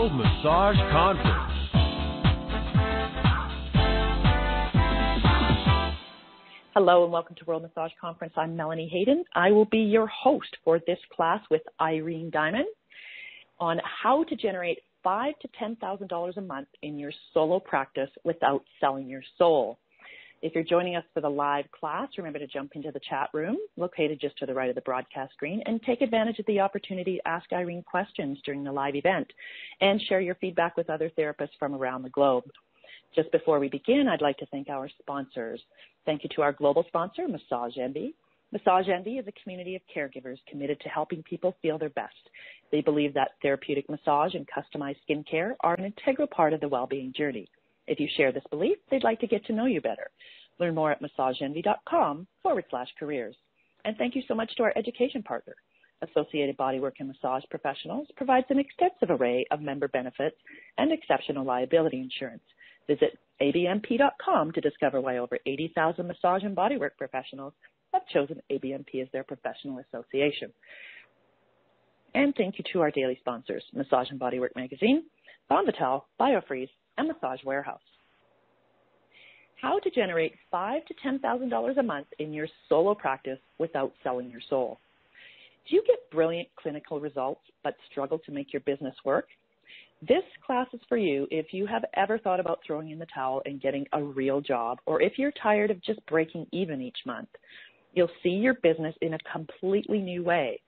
World Massage Conference. Hello and welcome to World Massage Conference. I'm Melanie Hayden. I will be your host for this class with Irene Diamond on how to generate $5,000 to $10,000 a month in your solo practice without selling your soul. If you're joining us for the live class, remember to jump into the chat room located just to the right of the broadcast screen and take advantage of the opportunity to ask Irene questions during the live event and share your feedback with other therapists from around the globe. Just before we begin, I'd like to thank our sponsors. Thank you to our global sponsor, Massage Envy. Massage Envy is a community of caregivers committed to helping people feel their best. They believe that therapeutic massage and customized skincare are an integral part of the well-being journey. If you share this belief, they'd like to get to know you better. Learn more at massageenvy.com/careers. And thank you so much to our education partner. Associated Bodywork and Massage Professionals provides an extensive array of member benefits and exceptional liability insurance. Visit abmp.com to discover why over 80,000 massage and bodywork professionals have chosen ABMP as their professional association. And thank you to our daily sponsors, Massage and Bodywork Magazine, Bon Vital, BioFreeze, and Massage Warehouse. How to generate $5,000 to $10,000 a month in your solo practice without selling your soul. Do you get brilliant clinical results but struggle to make your business work? This class is for you if you have ever thought about throwing in the towel and getting a real job, or if you're tired of just breaking even each month. You'll see your business in a completely new way.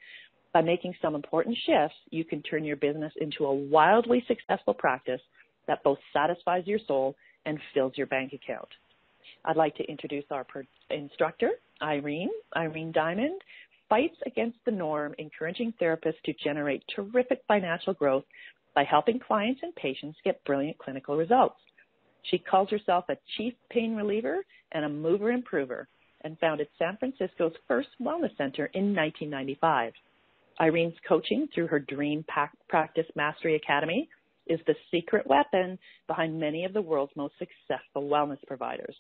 By making some important shifts, you can turn your business into a wildly successful practice that both satisfies your soul and fills your bank account. I'd like to introduce our instructor, Irene. Irene Diamond fights against the norm, encouraging therapists to generate terrific financial growth by helping clients and patients get brilliant clinical results. She calls herself a chief pain reliever and a mover improver, and founded San Francisco's first wellness center in 1995. Irene's coaching through her Dream Practice Mastery Academy is the secret weapon behind many of the world's most successful wellness providers.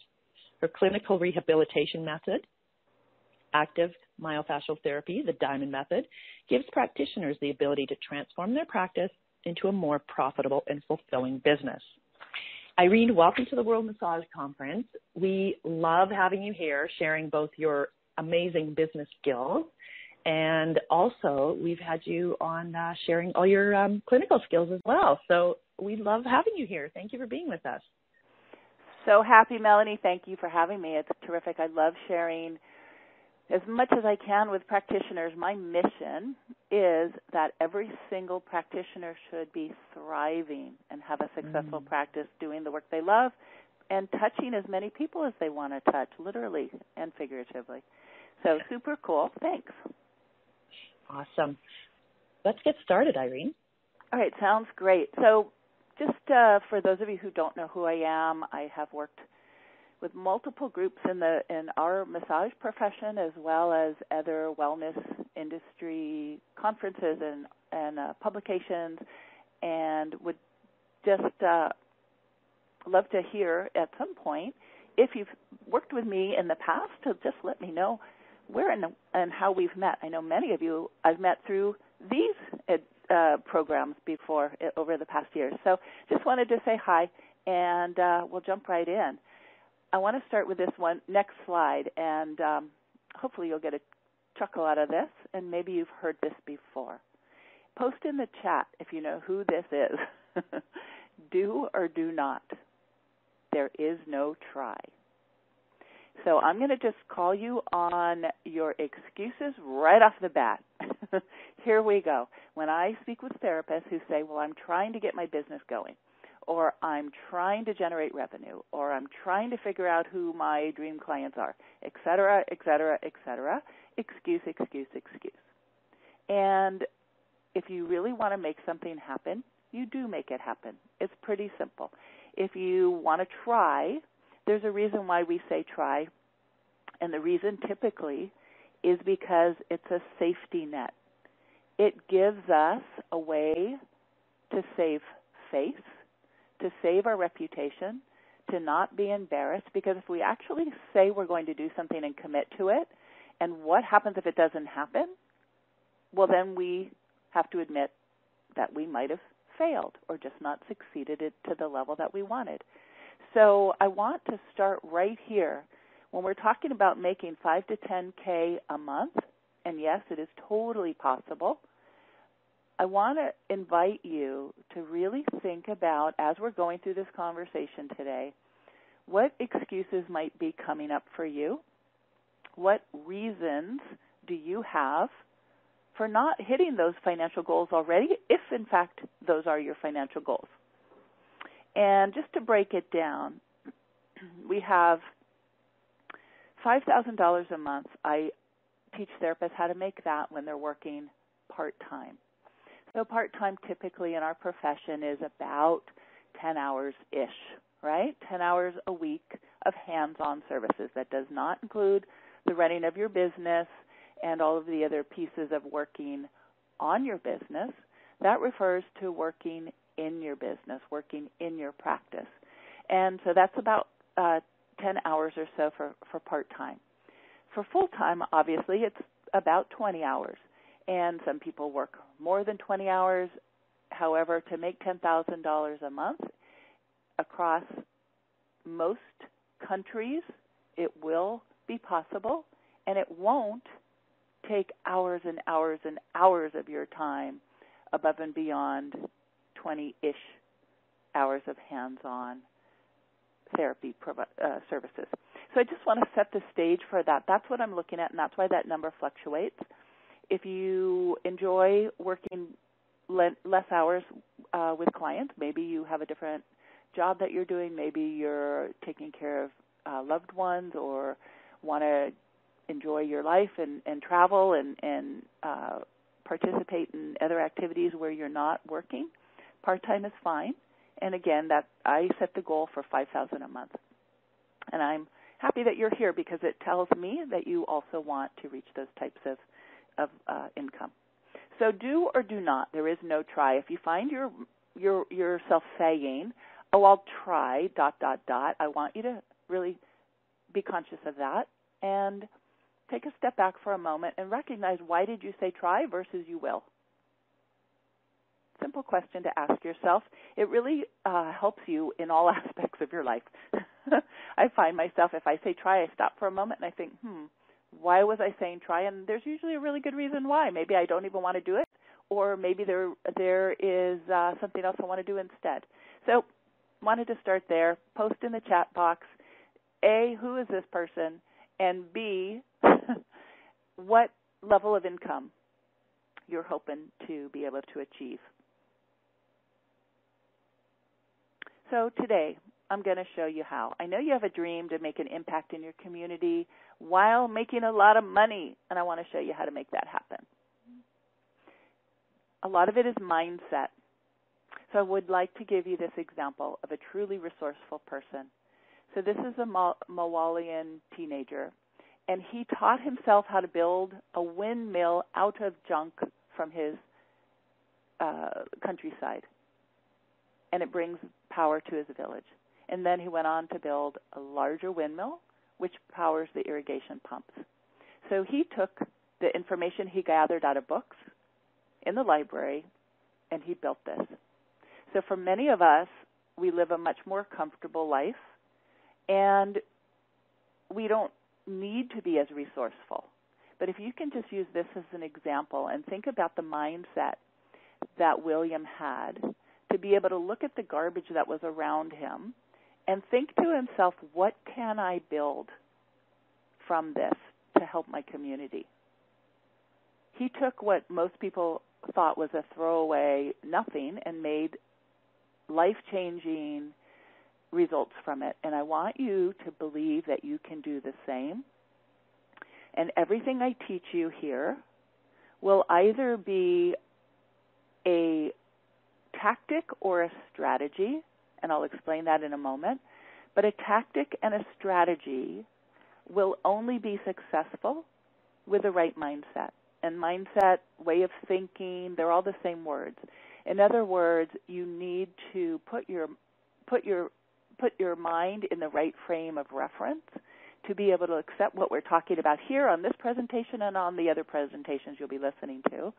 Her clinical rehabilitation method, active myofascial therapy, the Diamond Method, gives practitioners the ability to transform their practice into a more profitable and fulfilling business. Irene, welcome to the World Massage Conference. We love having you here, sharing both your amazing business skills and also we've had you on sharing all your clinical skills as well. So we love having you here. Thank you for being with us. So happy, Melanie. Thank you for having me. It's terrific. I love sharing as much as I can with practitioners. My mission is that every single practitioner should be thriving and have a successful practice doing the work they love and touching as many people as they want to touch, literally and figuratively. So super cool. Thanks. Awesome. Let's get started, Irene. All right, sounds great. So just for those of you who don't know who I am, I have worked with multiple groups in our massage profession as well as other wellness industry conferences and publications, and would just love to hear at some point if you've worked with me in the past to just let me know where and how we've met. I know many of you I've met through these programs before over the past years. So just wanted to say hi, and we'll jump right in. I want to start with this one next slide, and hopefully you'll get a chuckle out of this, and maybe you've heard this before. Post in the chat if you know who this is. Do or do not. There is no try. So I'm going to just call you on your excuses right off the bat. Here we go. When I speak with therapists who say, well, I'm trying to get my business going, or I'm trying to generate revenue, or I'm trying to figure out who my dream clients are, et cetera, et cetera, et cetera, excuse, excuse, excuse. And if you really want to make something happen, you do make it happen. It's pretty simple. If you want to try, there's a reason why we say try, and the reason typically is because it's a safety net. It gives us a way to save face, to save our reputation, to not be embarrassed, because if we actually say we're going to do something and commit to it, and what happens if it doesn't happen? Well, then we have to admit that we might have failed or just not succeeded to the level that we wanted. So I want to start right here. When we're talking about making 5 to 10K a month, and yes, it is totally possible, I want to invite you to really think about, as we're going through this conversation today, what excuses might be coming up for you? What reasons do you have for not hitting those financial goals already, if in fact those are your financial goals? And just to break it down, we have $5,000 a month. I teach therapists how to make that when they're working part-time. So part-time typically in our profession is about 10 hours-ish, right? 10 hours a week of hands-on services. That does not include the running of your business and all of the other pieces of working on your business. That refers to working in your business, working in your practice. And so that's about 10 hours or so for part-time. For full-time, obviously, it's about 20 hours. And some people work more than 20 hours. However, to make $10,000 a month across most countries, it will be possible, and it won't take hours and hours and hours of your time above and beyond 20-ish hours of hands-on therapy services. So I just want to set the stage for that. That's what I'm looking at, and that's why that number fluctuates. If you enjoy working less hours with clients, maybe you have a different job that you're doing, maybe you're taking care of loved ones or want to enjoy your life and travel and participate in other activities where you're not working, part-time is fine. And again, that I set the goal for $5,000 a month. And I'm happy that you're here because it tells me that you also want to reach those types of income. So do or do not. There is no try. If you find yourself saying, "Oh, I'll try, ... I want you to really be conscious of that and take a step back for a moment and recognize, why did you say try versus you will? Simple question to ask yourself. It really helps you in all aspects of your life. I find myself, if I say try, I stop for a moment and I think, why was I saying try? And there's usually a really good reason why. Maybe I don't even want to do it, or maybe there is something else I want to do instead. So wanted to start there. Post in the chat box, A, who is this person? And B, what level of income you're hoping to be able to achieve. So today, I'm going to show you how. I know you have a dream to make an impact in your community while making a lot of money, and I want to show you how to make that happen. A lot of it is mindset. So I would like to give you this example of a truly resourceful person. So this is a Malian teenager, and he taught himself how to build a windmill out of junk from his countryside, and it brings power to his village. And then he went on to build a larger windmill, which powers the irrigation pumps. So he took the information he gathered out of books in the library, and he built this. So for many of us, we live a much more comfortable life, and we don't need to be as resourceful. But if you can just use this as an example and think about the mindset that William had to be able to look at the garbage that was around him and think to himself, what can I build from this to help my community? He took what most people thought was a throwaway nothing and made life-changing results from it. And I want you to believe that you can do the same. And everything I teach you here will either be a tactic or a strategy, and I'll explain that in a moment. But a tactic and a strategy will only be successful with the right mindset. And mindset, way of thinking, they're all the same words. In other words, you need to put your mind in the right frame of reference to be able to accept what we're talking about here on this presentation and on the other presentations you'll be listening to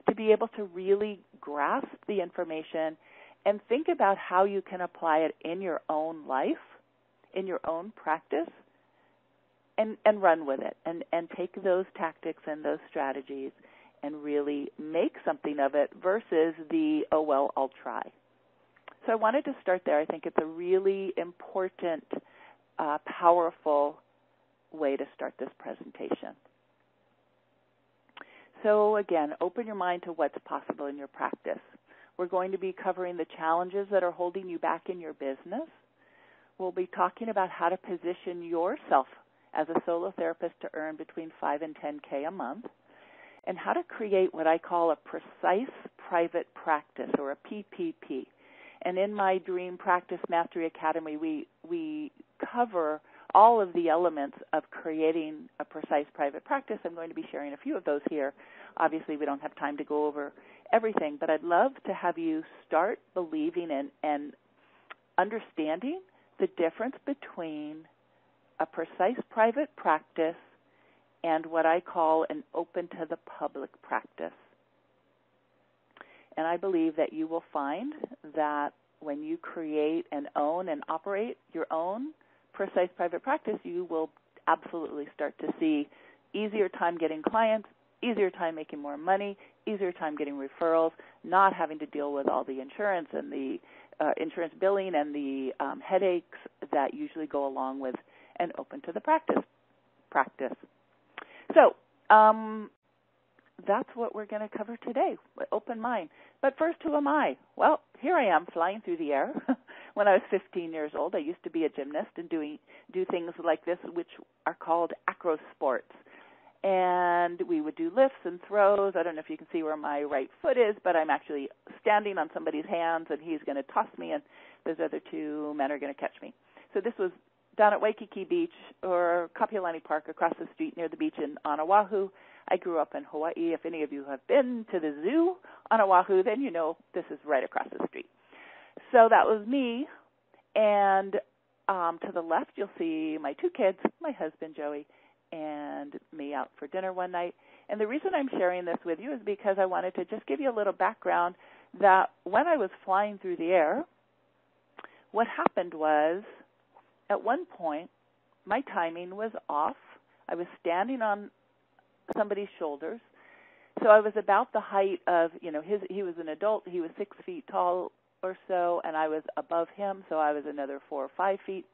to be able to really grasp the information and think about how you can apply it in your own life, in your own practice, and run with it and take those tactics and those strategies and really make something of it versus the, oh, well, I'll try. So I wanted to start there. I think it's a really important, powerful way to start this presentation. So again, open your mind to what's possible in your practice. We're going to be covering the challenges that are holding you back in your business. We'll be talking about how to position yourself as a solo therapist to earn between $5,000 and $10,000 a month, and how to create what I call a precise private practice, or a PPP. And in my Dream Practice Mastery Academy, we cover all of the elements of creating a precise private practice. I'm going to be sharing a few of those here. Obviously, we don't have time to go over everything, but I'd love to have you start believing and understanding the difference between a precise private practice and what I call an open to the public practice. And I believe that you will find that when you create and own and operate your own precise private practice, you will absolutely start to see easier time getting clients, easier time making more money, easier time getting referrals, not having to deal with all the insurance and the insurance billing and the headaches that usually go along with an open to the practice. So that's what we're going to cover today, open mind. But first, who am I? Well, here I am flying through the air. When I was 15 years old, I used to be a gymnast and do things like this, which are called acro sports. And we would do lifts and throws. I don't know if you can see where my right foot is, but I'm actually standing on somebody's hands, and he's going to toss me, and those other two men are going to catch me. So this was down at Waikiki Beach or Kapiolani Park across the street near the beach on Oahu. I grew up in Hawaii. If any of you have been to the zoo on Oahu, then you know this is right across the street. So that was me. And to the left, you'll see my two kids, my husband, Joey, and me out for dinner one night. And the reason I'm sharing this with you is because I wanted to just give you a little background that when I was flying through the air, what happened was at one point my timing was off. I was standing on somebody's shoulders. So I was about the height of, he was an adult. He was 6 feet tall or so, and I was above him, so I was another 4 or 5 feet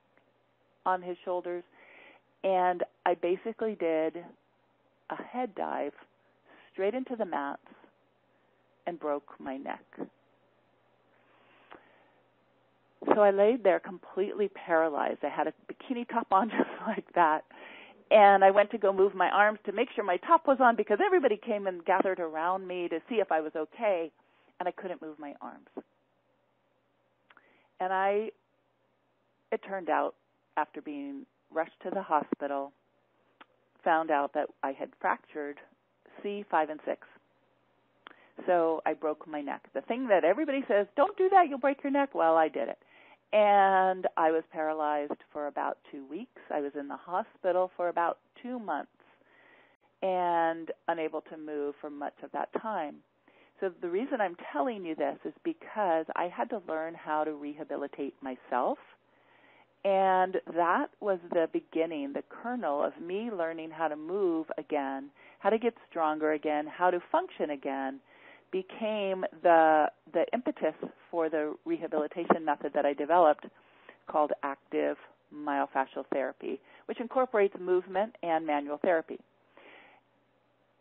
on his shoulders. And I basically did a head dive straight into the mats and broke my neck. So I laid there completely paralyzed. I had a bikini top on just like that. And I went to go move my arms to make sure my top was on because everybody came and gathered around me to see if I was okay, and I couldn't move my arms. And it turned out, after being rushed to the hospital, found out that I had fractured C, 5, and 6. So I broke my neck. The thing that everybody says, don't do that, you'll break your neck. Well, I did it. And I was paralyzed for about 2 weeks. I was in the hospital for about 2 months and unable to move for much of that time. So the reason I'm telling you this is because I had to learn how to rehabilitate myself. And that was the beginning, the kernel of me learning how to move again, how to get stronger again, how to function again, became the impetus for the rehabilitation method that I developed called active myofascial therapy, which incorporates movement and manual therapy.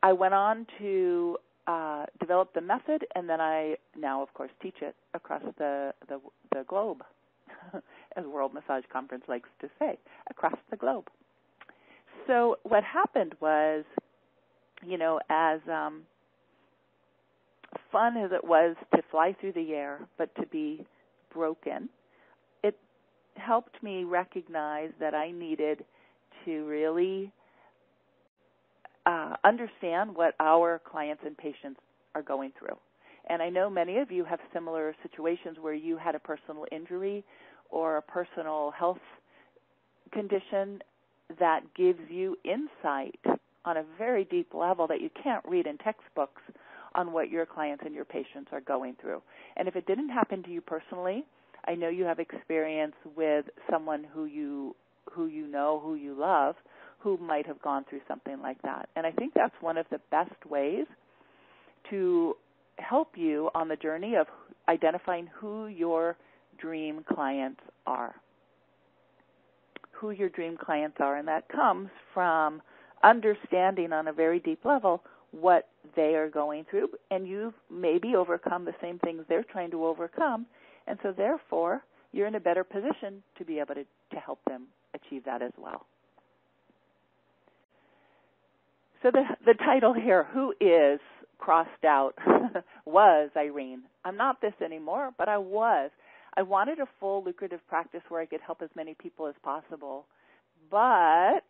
I went on to develop the method, and then I now, of course, teach it across the globe, as World Massage Conference likes to say, across the globe. So what happened was, as fun as it was to fly through the air, but to be broken, it helped me recognize that I needed to really understand what our clients and patients are going through. And I know many of you have similar situations where you had a personal injury or a personal health condition that gives you insight on a very deep level that you can't read in textbooks on what your clients and your patients are going through. And if it didn't happen to you personally, I know you have experience with someone who you know, who you love, who might have gone through something like that. And I think that's one of the best ways to help you on the journey of identifying who your dream clients are. Who your dream clients are, and that comes from understanding on a very deep level what they are going through, and you've maybe overcome the same things they're trying to overcome, and so therefore you're in a better position to be able to help them achieve that as well. So the title here, Who Is Crossed Out, was Irene. I'm not this anymore, but I was. I wanted a full lucrative practice where I could help as many people as possible, but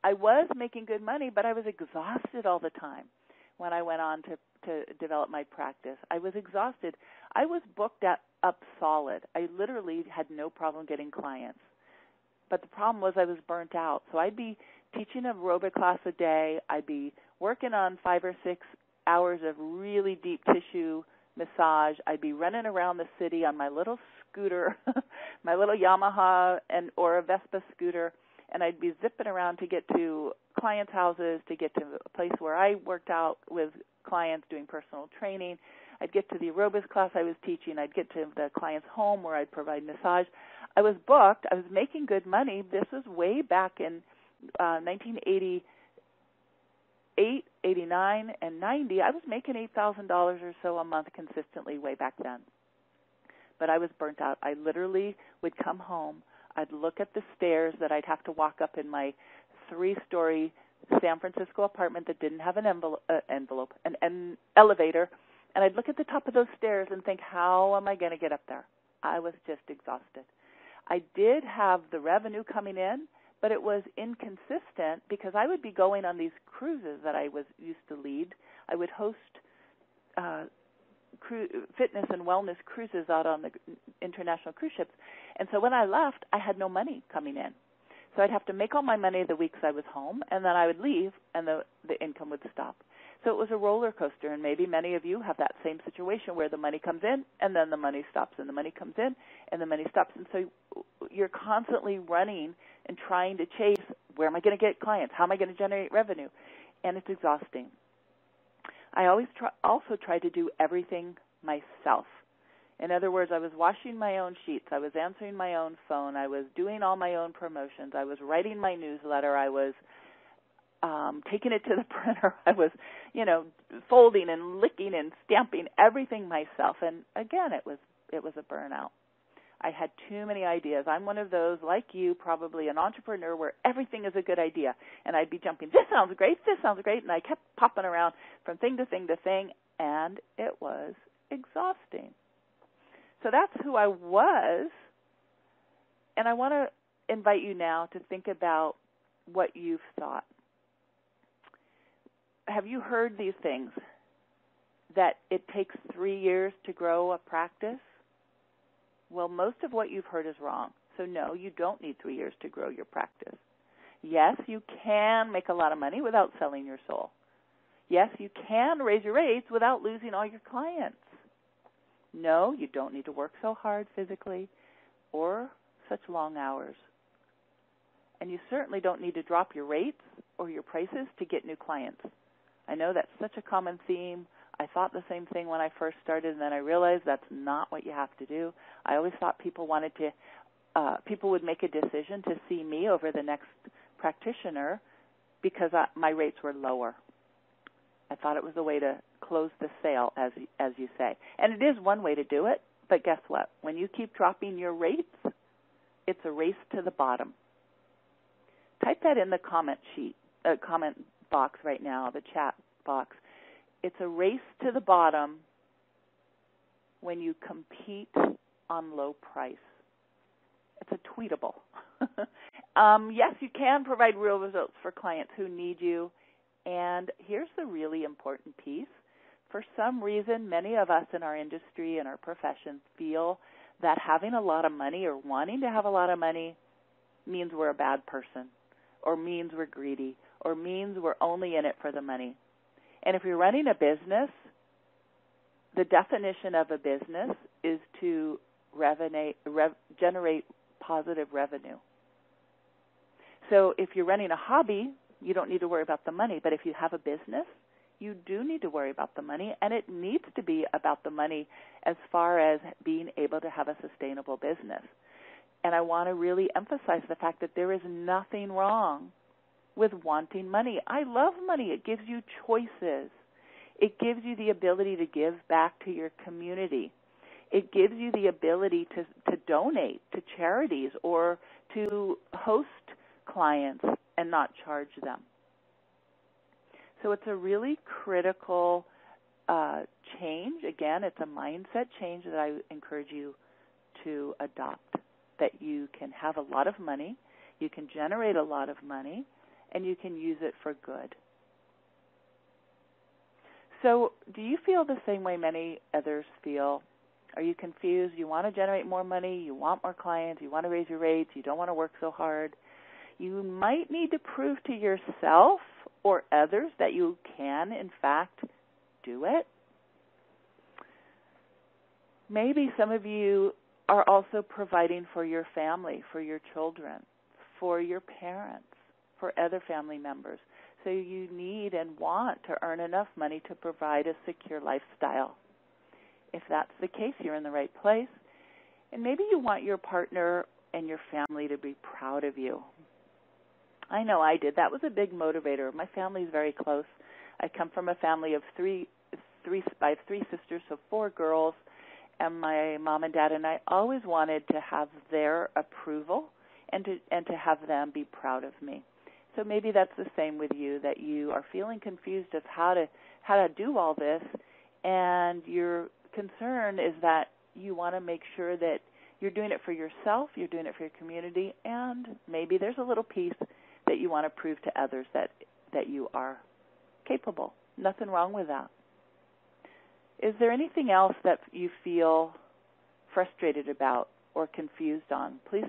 I was making good money, but I was exhausted all the time when I went on to develop my practice. I was exhausted. I was booked up solid. I literally had no problem getting clients. But the problem was I was burnt out. So I'd be teaching an aerobic class a day. I'd be working on 5 or 6 hours of really deep tissue massage. I'd be running around the city on my little scooter, my little Yamaha or a Vespa scooter, and I'd be zipping around to get to clients' houses, to get to a place where I worked out with clients doing personal training. I'd get to the aerobics class I was teaching. I'd get to the client's home where I'd provide massage. I was booked. I was making good money. This was way back in 1988, 89, and 90. I was making $8,000 or so a month consistently way back then. But I was burnt out. I literally would come home. I'd look at the stairs that I'd have to walk up in my 3-story San Francisco apartment that didn't have an an elevator, and I'd look at the top of those stairs and think, how am I going to get up there? I was just exhausted. I did have the revenue coming in, but it was inconsistent because I would be going on these cruises that I was used to lead. I would host fitness and wellness cruises out on the international cruise ships. And so when I left, I had no money coming in. So I'd have to make all my money the weeks I was home, and then I would leave, and the income would stop. So it was a roller coaster, and maybe many of you have that same situation where the money comes in, and then the money stops, and the money comes in, and the money stops. And so you're constantly running and trying to chase, where am I going to get clients? How am I going to generate revenue? And it's exhausting. I always also try to do everything myself. In other words, I was washing my own sheets. I was answering my own phone. I was doing all my own promotions. I was writing my newsletter. I was taking it to the printer. I was, folding and licking and stamping everything myself. And again, it was a burnout. I had too many ideas. I'm one of those, like you, probably an entrepreneur where everything is a good idea. And I'd be jumping, this sounds great, and I kept popping around from thing to thing to thing, and it was exhausting. So that's who I was, and I want to invite you now to think about what you've thought. Have you heard these things, that it takes 3 years to grow a practice? Well, most of what you've heard is wrong. So no, you don't need 3 years to grow your practice. Yes, you can make a lot of money without selling your soul. Yes, you can raise your rates without losing all your clients. No, you don't need to work so hard physically or such long hours. And you certainly don't need to drop your rates or your prices to get new clients. I know that's such a common theme. I thought the same thing when I first started, and then I realized that's not what you have to do. I always thought people would make a decision to see me over the next practitioner because my rates were lower. I thought it was a way to close the sale, as you say. And it is one way to do it, but guess what? When you keep dropping your rates, it's a race to the bottom. Type that in the comment box right now, the chat box. It's a race to the bottom when you compete on low price. It's a tweetable. Yes, you can provide real results for clients who need you. And here's the really important piece. For some reason, many of us in our industry and our profession feel that having a lot of money or wanting to have a lot of money means we're a bad person, or means we're greedy, or means we're only in it for the money. And if you're running a business, the definition of a business is to generate positive revenue. So if you're running a hobby, you don't need to worry about the money. But if you have a business, you do need to worry about the money, and it needs to be about the money as far as being able to have a sustainable business. And I want to really emphasize the fact that there is nothing wrong with wanting money. I love money. It gives you choices. It gives you the ability to give back to your community. It gives you the ability to donate to charities or to host clients and not charge them. So it's a really critical change. Again, it's a mindset change that I encourage you to adopt, that you can have a lot of money, you can generate a lot of money, and you can use it for good. So do you feel the same way many others feel? Are you confused? You want to generate more money, you want more clients, you want to raise your rates, you don't want to work so hard. You might need to prove to yourself or others that you can, in fact, do it. Maybe some of you are also providing for your family, for your children, for your parents, for other family members. So you need and want to earn enough money to provide a secure lifestyle. If that's the case, you're in the right place. And maybe you want your partner and your family to be proud of you. I know I did. That was a big motivator. My family's very close. I come from a family of I have three sisters, so 4 girls, and my mom and dad and I always wanted to have their approval and to have them be proud of me. So maybe that's the same with you, that you are feeling confused of how to do all this, and your concern is that you want to make sure that you're doing it for yourself, you're doing it for your community, and maybe there's a little piece that you want to prove to others that you are capable. Nothing wrong with that. Is there anything else that you feel frustrated about or confused on? Please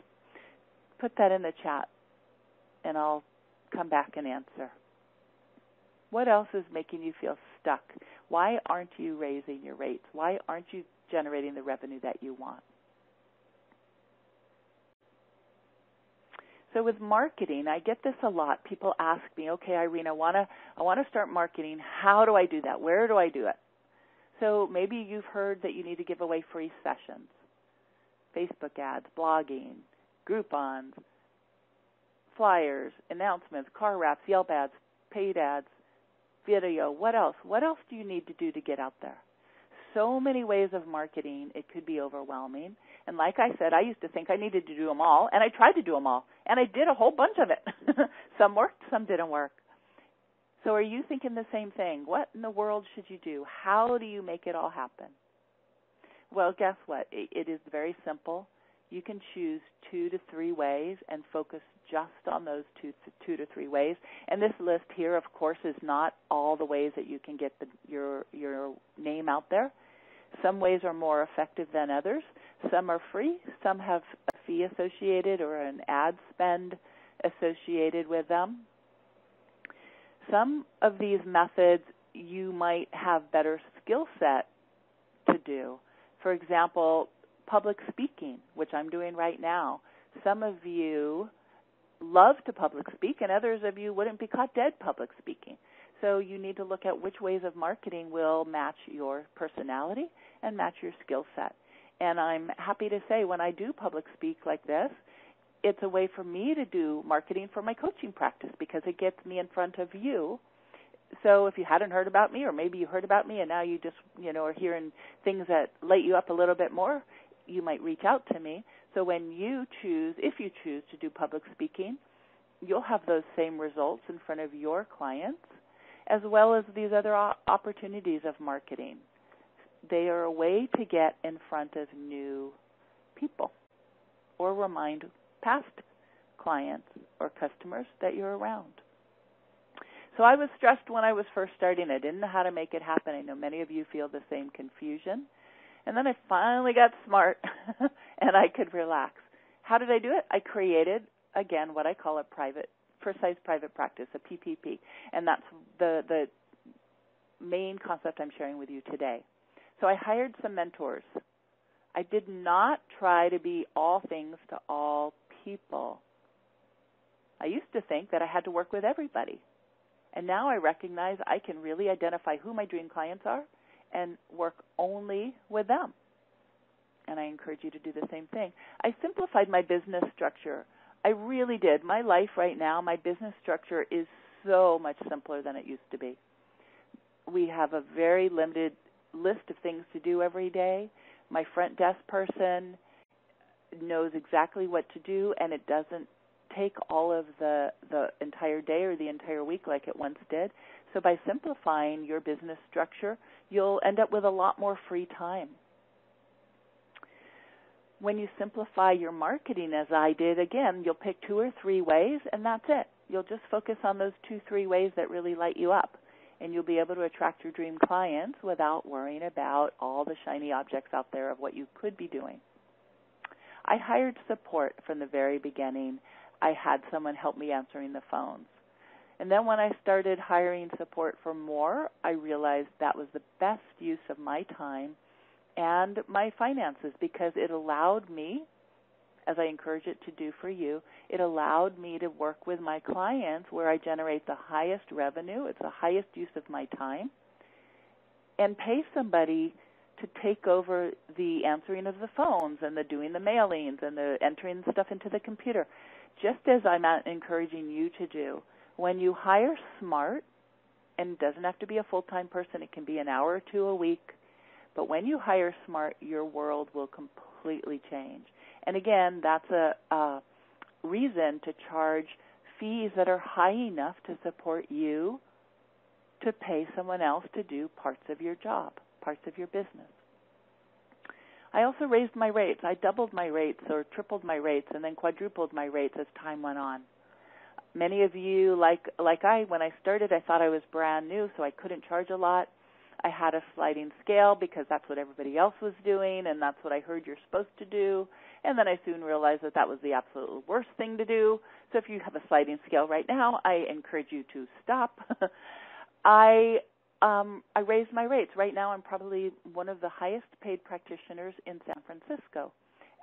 put that in the chat, and I'll come back and answer. What else is making you feel stuck? Why aren't you raising your rates? Why aren't you generating the revenue that you want? So with marketing, I get this a lot. People ask me, okay, Irene, I want to start marketing. How do I do that? Where do I do it? So maybe you've heard that you need to give away free sessions, Facebook ads, blogging, Groupons, flyers, announcements, car wraps, Yelp ads, paid ads, video. What else? What else do you need to do to get out there? So many ways of marketing, it could be overwhelming. And like I said, I used to think I needed to do them all, and I tried to do them all, and I did a whole bunch of it. Some worked, some didn't work. So are you thinking the same thing? What in the world should you do? How do you make it all happen? Well, guess what? It is very simple. You can choose 2 to 3 ways and focus just on those 2 to 3 ways. And this list here, of course, is not all the ways that you can get your name out there. Some ways are more effective than others. Some are free. Some have a fee associated or an ad spend associated with them. Some of these methods you might have better skill set to do. For example, public speaking, which I'm doing right now. Some of you love to public speak, and others of you wouldn't be caught dead public speaking. So you need to look at which ways of marketing will match your personality and match your skill set. And I'm happy to say when I do public speak like this, it's a way for me to do marketing for my coaching practice because it gets me in front of you. So if you hadn't heard about me, or maybe you heard about me and now you just, are hearing things that light you up a little bit more, you might reach out to me. So when if you choose to do public speaking, you'll have those same results in front of your clients, as well as these other opportunities of marketing. They are a way to get in front of new people or remind past clients or customers that you're around. So I was stressed when I was first starting. I didn't know how to make it happen. I know many of you feel the same confusion. And then I finally got smart and I could relax. How did I do it? I created, again, what I call a precise private practice, a PPP. And that's the main concept I'm sharing with you today. So I hired some mentors. I did not try to be all things to all people. I used to think that I had to work with everybody. And now I recognize I can really identify who my dream clients are and work only with them. And I encourage you to do the same thing. I simplified my business structure. I really did. My life right now, my business structure is so much simpler than it used to be. We have a very limited list of things to do every day. My front desk person knows exactly what to do, and it doesn't take all of the entire day or the entire week like it once did. So by simplifying your business structure, you'll end up with a lot more free time. When you simplify your marketing, as I did, again, you'll pick 2 or 3 ways, and that's it. You'll just focus on those 2-3 ways that really light you up, and you'll be able to attract your dream clients without worrying about all the shiny objects out there of what you could be doing. I hired support from the very beginning. I had someone help me answering the phones. And then when I started hiring support for more, I realized that was the best use of my time and my finances, because it allowed me, as I encourage it to do for you, it allowed me to work with my clients where I generate the highest revenue, it's the highest use of my time, and pay somebody to take over the answering of the phones and the doing the mailings and the entering stuff into the computer, just as I'm encouraging you to do. When you hire smart, and it doesn't have to be a full-time person, it can be an hour or 2 a week, but when you hire smart, your world will completely change. And again, that's a reason to charge fees that are high enough to support you to pay someone else to do parts of your job, parts of your business. I also raised my rates. I doubled my rates or tripled my rates and then quadrupled my rates as time went on. Many of you, when I started, I thought I was brand new, so I couldn't charge a lot. I had a sliding scale because that's what everybody else was doing, and that's what I heard you're supposed to do. And then I soon realized that that was the absolute worst thing to do. So if you have a sliding scale right now, I encourage you to stop. I raised my rates. Right now I'm probably one of the highest paid practitioners in San Francisco.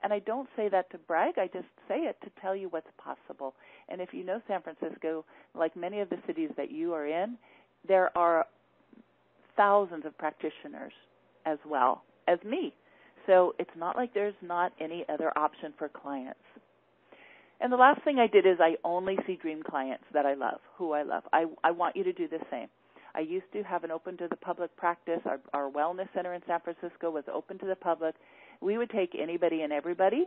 And I don't say that to brag. I just say it to tell you what's possible. And if you know San Francisco, like many of the cities that you are in, there are thousands of practitioners as well as me. So it's not like there's not any other option for clients. And the last thing I did is I only see dream clients that I love, who I love. I want you to do the same. I used to have an open to the public practice. Our wellness center in San Francisco was open to the public. We would take anybody and everybody.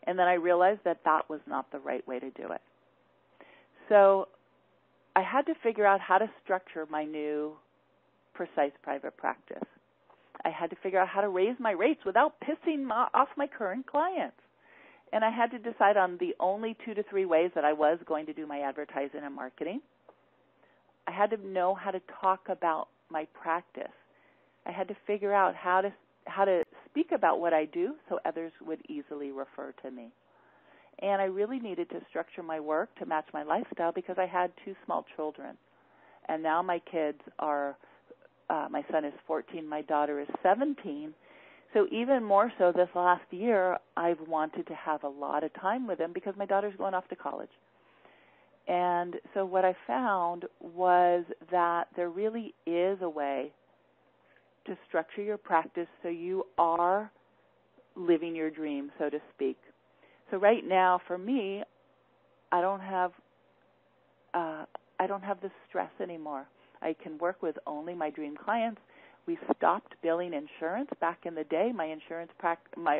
And then I realized that that was not the right way to do it. So I had to figure out how to structure my new precise private practice. I had to figure out how to raise my rates without pissing off my current clients. And I had to decide on the only 2 to 3 ways that I was going to do my advertising and marketing. I had to know how to talk about my practice. I had to figure out how to speak about what I do so others would easily refer to me. And I really needed to structure my work to match my lifestyle because I had 2 small children. And now my kids are my son is 14, my daughter is 17. So even more so this last year, I've wanted to have a lot of time with them because my daughter's going off to college. And so what I found was that there really is a way to structure your practice so you are living your dream, so to speak. So right now, for me, I don't have the stress anymore. I can work with only my dream clients. We stopped billing insurance back in the day.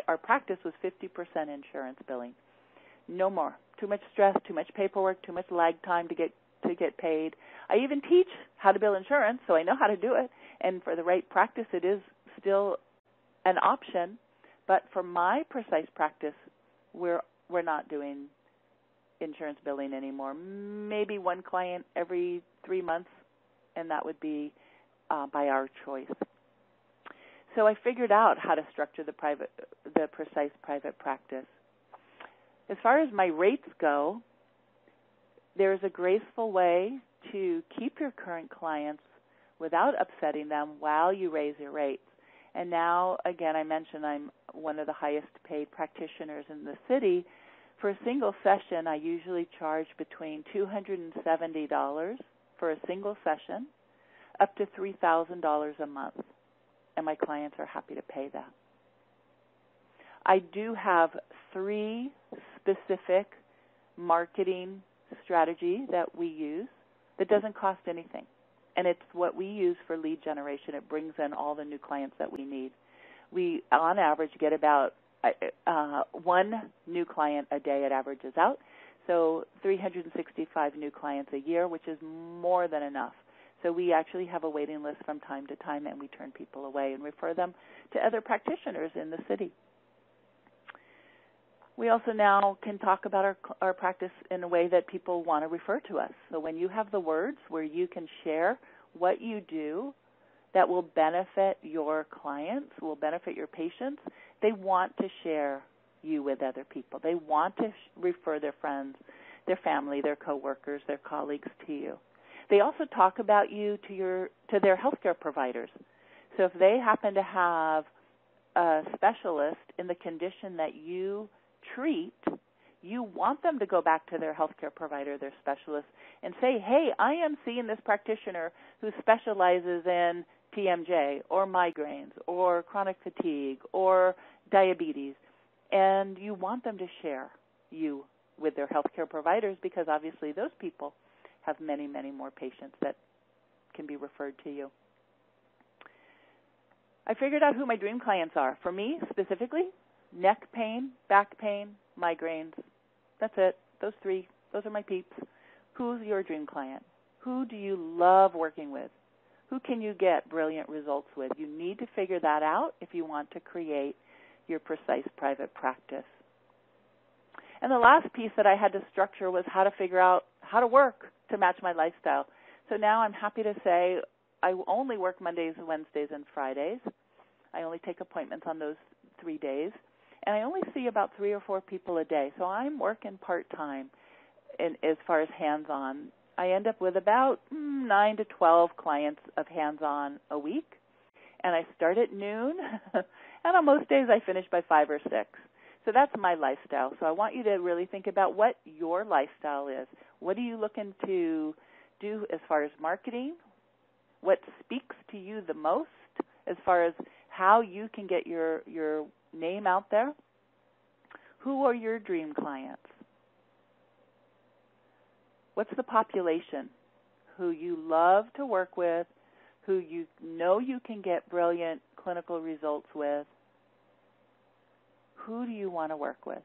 Our practice was 50% insurance billing. No more. Too much stress, too much paperwork, too much lag time to get paid. I even teach how to bill insurance, so I know how to do it. And for the right practice, it is still an option. But for my precise practice, we're not doing insurance billing anymore. Maybe one client every 3 months, and that would be by our choice. So I figured out how to structure the precise private practice. As far as my rates go, there is a graceful way to keep your current clients without upsetting them while you raise your rates. And now, again, I mentioned I'm one of the highest paid practitioners in the city. For a single session, I usually charge between $270 for a single session up to $3,000 a month, and my clients are happy to pay that. I do have 3 specific marketing strategies that we use that doesn't cost anything, and it's what we use for lead generation. It brings in all the new clients that we need. We, on average, get about 1 new client a day. It averages out, so 365 new clients a year, which is more than enough. So we actually have a waiting list from time to time, and we turn people away and refer them to other practitioners in the city. We also now can talk about our practice in a way that people want to refer to us. So when you have the words where you can share what you do that will benefit your clients, will benefit your patients, they want to share you with other people. They want to refer their friends, their family, their coworkers, their colleagues to you. They also talk about you to their healthcare providers. So if they happen to have a specialist in the condition that you treat, you want them to go back to their healthcare provider, their specialist, and say, hey, I am seeing this practitioner who specializes in TMJ or migraines or chronic fatigue or diabetes, and you want them to share you with their healthcare providers because obviously those people have many, many more patients that can be referred to you. I figured out who my dream clients are. For me, specifically, neck pain, back pain, migraines. That's it. Those 3. Those are my peeps. Who's your dream client? Who do you love working with? Who can you get brilliant results with? You need to figure that out if you want to create your precise private practice. And the last piece that I had to structure was how to figure out how to work to match my lifestyle. So now I'm happy to say I only work Mondays, Wednesdays, and Fridays. I only take appointments on those 3 days. And I only see about 3 or 4 people a day. So I'm working part-time as far as hands-on. I end up with about 9 to 12 clients of hands-on a week. And I start at noon, and on most days I finish by 5 or 6. So that's my lifestyle. So I want you to really think about what your lifestyle is. What are you looking to do as far as marketing? What speaks to you the most as far as how you can get your name out there? Who are your dream clients? What's the population who you love to work with, who you know you can get brilliant clinical results with? Who do you want to work with?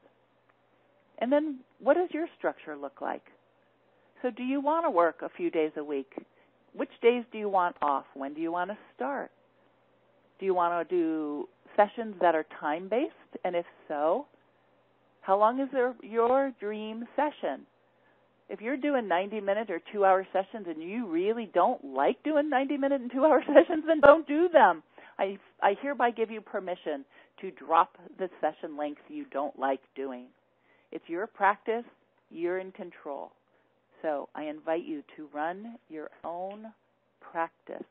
And then what does your structure look like? So do you want to work a few days a week? Which days do you want off? When do you want to start? Do you want to do sessions that are time-based? And if so, how long is your dream session? If you're doing 90-minute or 2-hour sessions and you really don't like doing 90-minute and 2-hour sessions, then don't do them. I hereby give you permission to drop the session length you don't like doing. It's your practice. You're in control. So I invite you to run your own practice.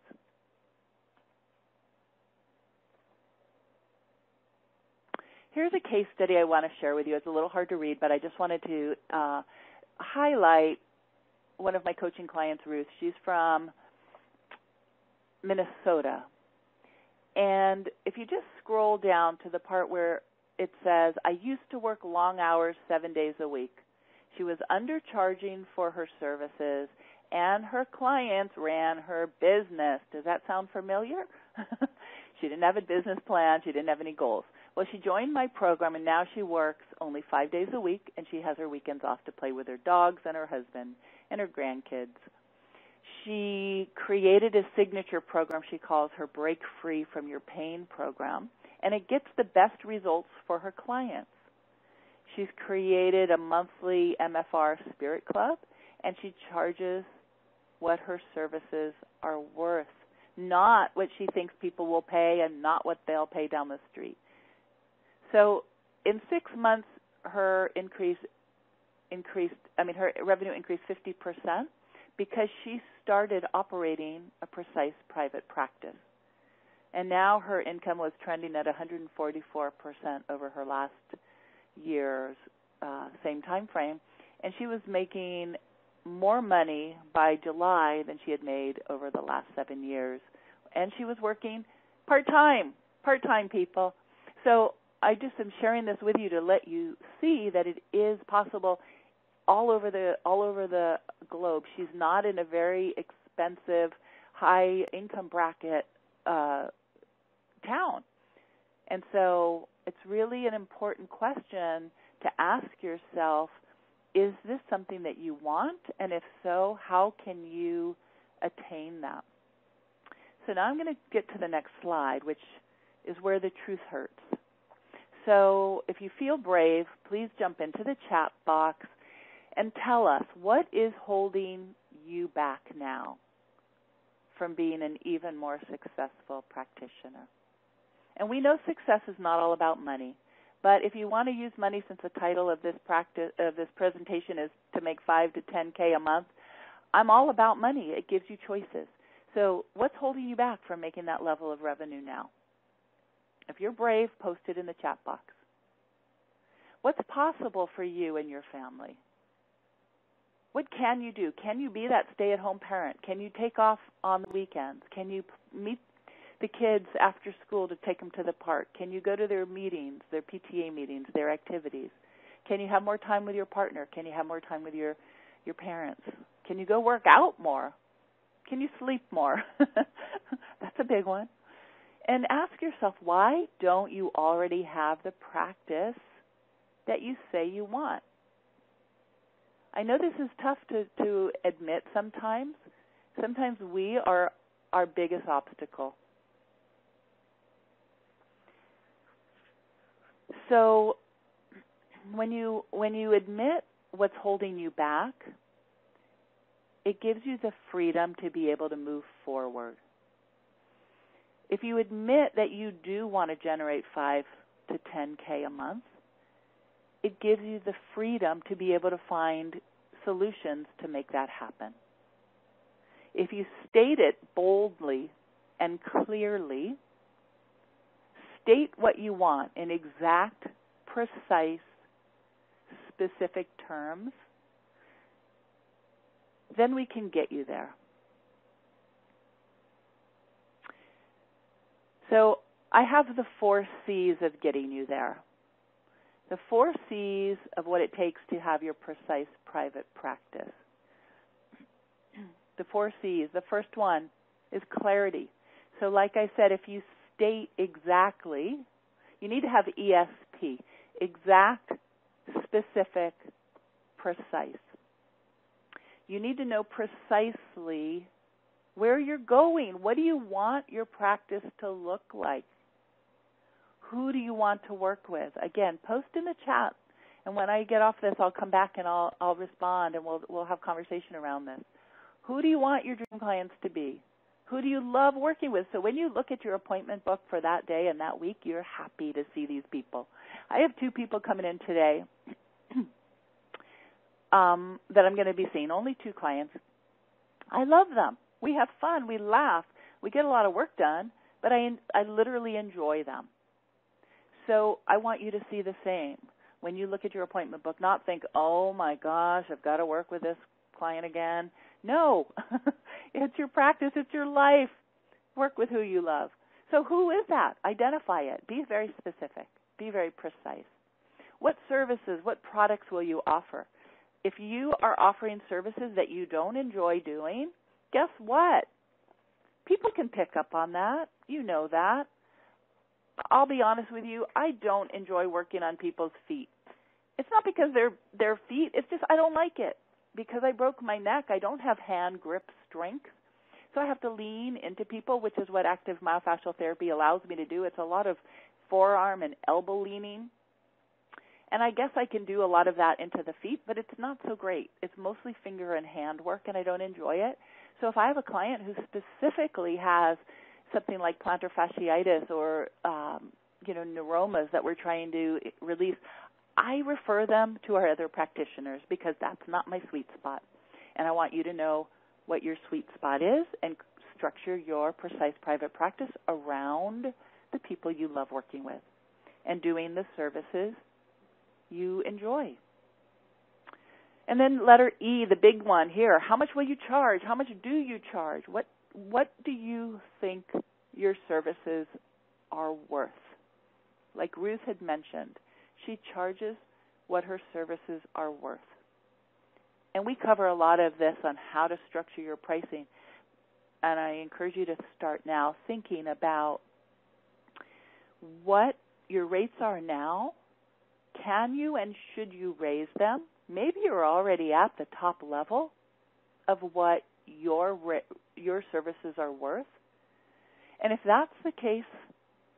Here's a case study I want to share with you. It's a little hard to read, but I just wanted to highlight one of my coaching clients, Ruth. She's from Minnesota. And if you just scroll down to the part where it says, I used to work long hours 7 days a week. She was undercharging for her services, and her clients ran her business. Does that sound familiar? She didn't have a business plan. She didn't have any goals. Well, she joined my program, and now she works only 5 days a week, and she has her weekends off to play with her dogs and her husband and her grandkids. She created a signature program she calls her Break Free from Your Pain program, and it gets the best results for her clients. She's created a monthly MFR Spirit Club, and she charges what her services are worth, not what she thinks people will pay and not what they'll pay down the street. So in 6 months, her revenue increased 50%, because she started operating a precise private practice. And now her income was trending at 144% over her last year's same time frame. And she was making more money by July than she had made over the last 7 years. And she was working part-time people. So I just am sharing this with you to let you see that it is possible all over the globe. She's not in a very expensive, high income bracket town. And so it's really an important question to ask yourself, is this something that you want? And if so, how can you attain that? So now I'm going to get to the next slide, which is where the truth hurts. So if you feel brave, please jump into the chat box and tell us, what is holding you back now from being an even more successful practitioner? And we know success is not all about money, but if you want to use money, since the title of this presentation is to make 5 to 10K a month, I'm all about money. It gives you choices. So what's holding you back from making that level of revenue now? If you're brave, post it in the chat box. What's possible for you and your family? What can you do? Can you be that stay-at-home parent? Can you take off on the weekends? Can you meet the kids after school to take them to the park? Can you go to their meetings, their PTA meetings, their activities? Can you have more time with your partner? Can you have more time with your parents? Can you go work out more? Can you sleep more? That's a big one. And ask yourself, why don't you already have the practice that you say you want? I know this is tough to admit sometimes. Sometimes we are our biggest obstacle. So when you admit what's holding you back, it gives you the freedom to be able to move forward. If you admit that you do want to generate 5 to 10K a month, it gives you the freedom to be able to find solutions to make that happen. If you state it boldly and clearly, state what you want in exact, precise, specific terms, then we can get you there. So I have the 4 C's of getting you there. The 4 C's of what it takes to have your precise private practice. The 4 C's. The first one is clarity. So like I said, if you state exactly, you need to have ESP, exact, specific, precise. You need to know precisely where you're going. What do you want your practice to look like? Who do you want to work with? Again, post in the chat, and when I get off this, I'll come back and I'll respond, and we'll have conversation around this. Who do you want your dream clients to be? Who do you love working with? So when you look at your appointment book for that day and that week, you're happy to see these people. I have 2 people coming in today that I'm going to be seeing, only 2 clients. I love them. We have fun. We laugh. We get a lot of work done, but I literally enjoy them. So I want you to see the same. When you look at your appointment book, not think, oh, my gosh, I've got to work with this client again. No. It's your practice. It's your life. Work with who you love. So who is that? Identify it. Be very specific. Be very precise. What services, what products will you offer? If you are offering services that you don't enjoy doing, guess what? People can pick up on that. You know that. I'll be honest with you, I don't enjoy working on people's feet. It's not because they're feet, it's just I don't like it. Because I broke my neck, I don't have hand grip strength. So I have to lean into people, which is what active myofascial therapy allows me to do. It's a lot of forearm and elbow leaning. And I guess I can do a lot of that into the feet, but it's not so great. It's mostly finger and hand work, and I don't enjoy it. So if I have a client who specifically has something like plantar fasciitis or, neuromas that we're trying to release, I refer them to our other practitioners because that's not my sweet spot. And I want you to know what your sweet spot is and structure your precise private practice around the people you love working with and doing the services you enjoy. And then letter E, the big one here, how much will you charge? How much do you charge? What do you think your services are worth? Like Ruth had mentioned, she charges what her services are worth. And we cover a lot of this on how to structure your pricing. And I encourage you to start now thinking about what your rates are now. Can you and should you raise them? Maybe you're already at the top level of what your services are worth. And if that's the case,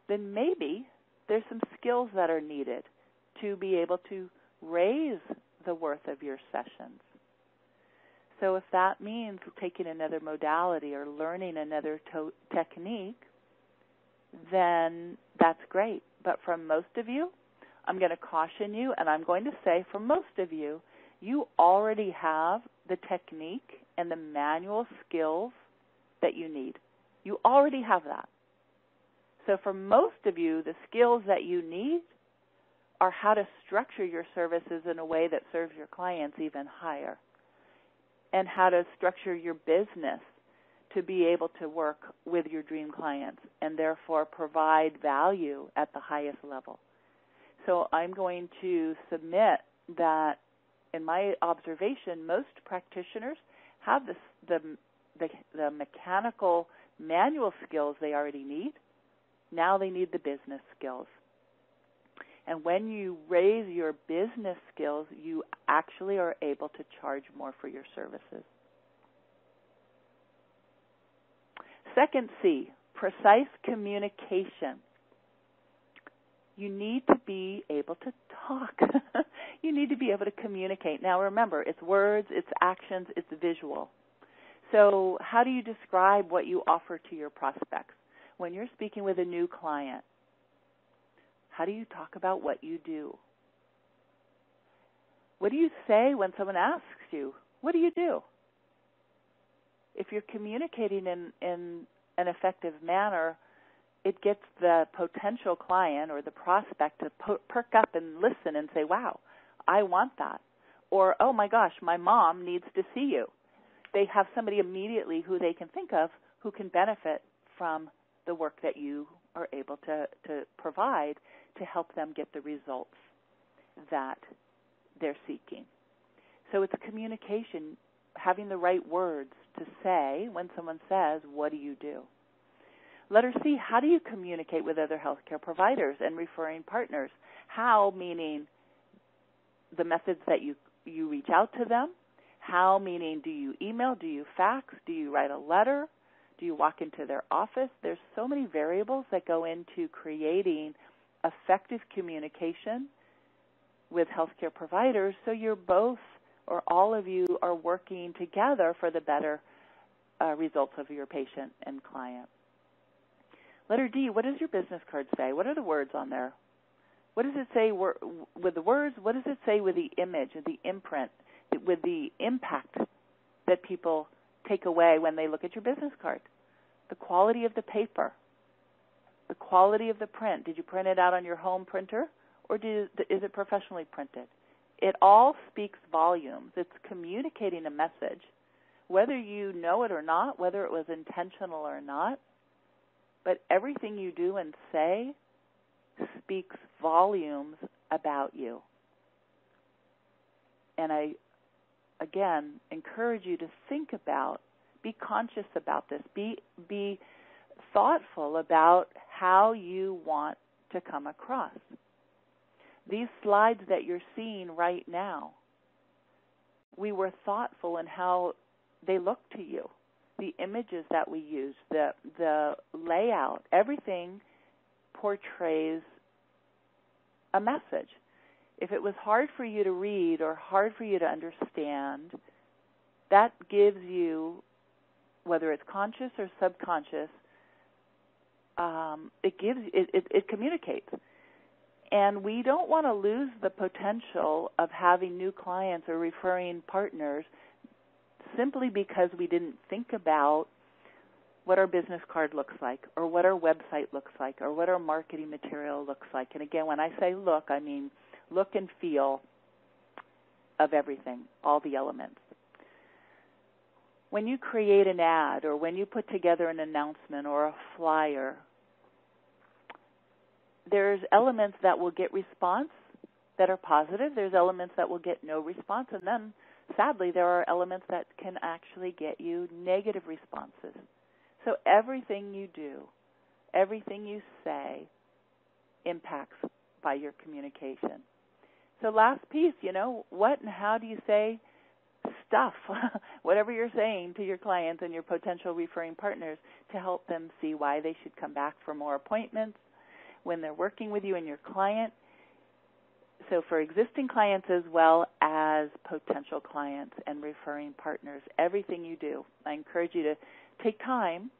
then maybe there's some skills that are needed to be able to raise the worth of your sessions. So if that means taking another modality or learning another technique, then that's great. But for most of you, I'm going to caution you, and I'm going to say for most of you, you already have the technique and the manual skills that you need. You already have that. So for most of you, the skills that you need are how to structure your services in a way that serves your clients even higher, and how to structure your business to be able to work with your dream clients and therefore provide value at the highest level. So I'm going to submit that in my observation, most practitioners have the mechanical manual skills they already need. Now they need the business skills. And when you raise your business skills, you actually are able to charge more for your services. Second C, precise communication. You need to be able to talk. You need to be able to communicate. Now remember, it's words, it's actions, it's visual. So how do you describe what you offer to your prospects? When you're speaking with a new client, how do you talk about what you do? What do you say when someone asks you, what do you do? If you're communicating in an effective manner, it gets the potential client or the prospect to perk up and listen and say, wow, I want that. Or, oh my gosh, my mom needs to see you. They have somebody immediately who they can think of who can benefit from the work that you are able to provide to help them get the results that they're seeking. So it's communication, having the right words to say when someone says, what do you do? Letter C, how do you communicate with other healthcare providers and referring partners? How, meaning the methods that you reach out to them. How, meaning do you email, do you fax, do you write a letter, do you walk into their office? There's so many variables that go into creating effective communication with healthcare providers, so you're both or all of you are working together for the better results of your patient and client. Letter D, what does your business card say? What are the words on there? What does it say with the words? What does it say with the image, the imprint, with the impact that people take away when they look at your business card? The quality of the paper, the quality of the print. Did you print it out on your home printer, or is it professionally printed? It all speaks volumes. It's communicating a message, whether you know it or not, whether it was intentional or not. But everything you do and say speaks volumes about you. And I, again, encourage you to think about, be conscious about this, be thoughtful about how you want to come across. These slides that you're seeing right now, we were thoughtful in how they look to you. The images that we use, the layout, everything portrays a message. If it was hard for you to read or hard for you to understand, that gives you, whether it's conscious or subconscious, it communicates. And we don't want to lose the potential of having new clients or referring partners simply because we didn't think about what our business card looks like, or what our website looks like, or what our marketing material looks like. And again, when I say look, I mean look and feel of everything, all the elements. When you create an ad, or when you put together an announcement or a flyer, there's elements that will get response that are positive. There's elements that will get no response. And then, sadly, there are elements that can actually get you negative responses. So everything you do, everything you say impacts by your communication. So last piece, what and how do you say stuff, whatever you're saying to your clients and your potential referring partners to help them see why they should come back for more appointments when they're working with you and your client. So for existing clients as well as potential clients and referring partners, everything you do, I encourage you to take time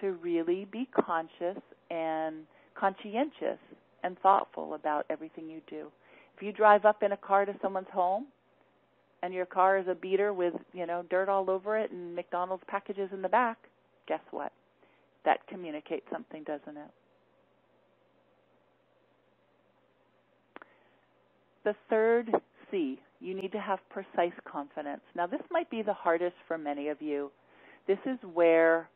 to really be conscious and conscientious and thoughtful about everything you do. If you drive up in a car to someone's home and your car is a beater with, dirt all over it and McDonald's packages in the back, guess what? That communicates something, doesn't it? The third C, you need to have precise confidence. Now, this might be the hardest for many of you. This is where